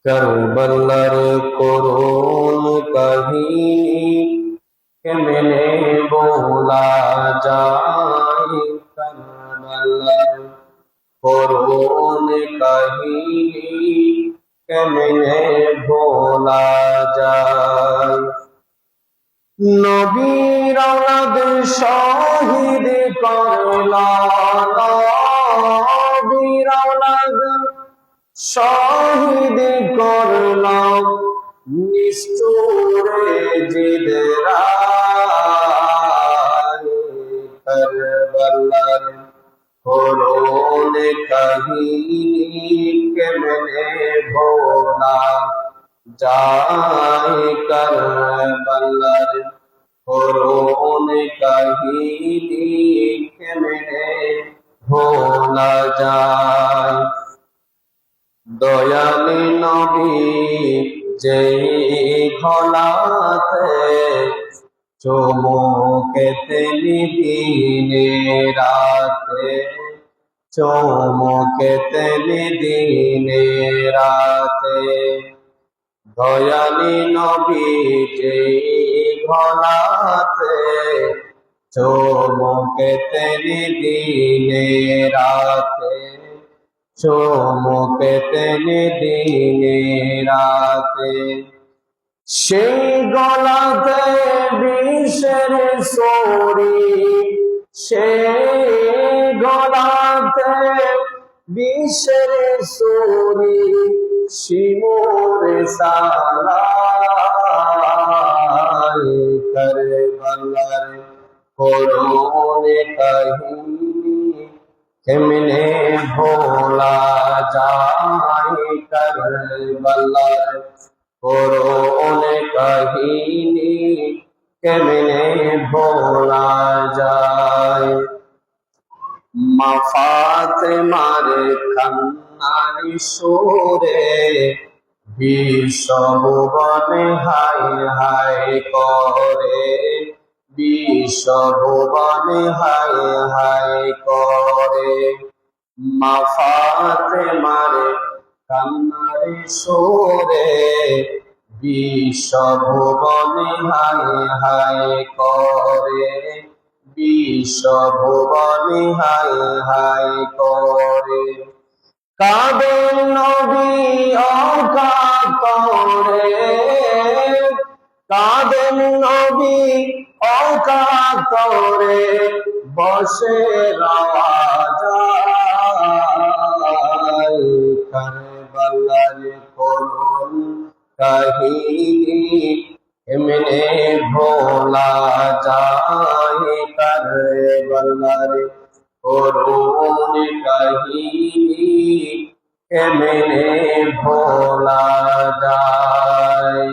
करबलार करुण कहिनी केमने बोला जाए। करबलार करुण कहिनी केमने बोला जाए। नबीर औलाद शहीद करला, नबीर औलाद शहीद करलाম নিষ্ঠুরে জিদরায়। করবলার করুণ কাহিনী কেমনে ভোলা যায়। করবলার করুণ কাহিনী কেমনে ভোলা যায়। দয়ালি নবী যেই ঘোলাতে চুমুকেতে দিনে রাতে, চুমুকেতে দিনে রাতে। দয়ালি নবী যেই ঘোলাতে চুমুকেতে দিনে রাতে, চুমুকেতে দিনে রাতে। সেই গলাতে বিষের ছড়ি, সেই গলাতে বিষের ছড়ি, শিমুর সালায়। করবলার করুণ কাহিনী কেমনে ভোলা যায়। করবলার করুণ কাহিনী কেমনে ভোলা যায়। মা ফাতেমার কান্নার সুরে বিশ্বভুবনে হায় হায় করে, বিশ্বভুবনে হায় হায় করে। মা ফাতেমার কান্নার সুরে বিশ্বভুবনে হায় হায় করে, বিশ্বভুবনে হায় হায় করে। কাঁদেন নবী অকাতরে, কাঁদেন নবী অকাতরে, বসে রওয়া যায়। করবলার করুণ কাহিনী কেমনে ভোলা যায়। করবলার করুণ কাহিনী কেমনে ভোলা যায়।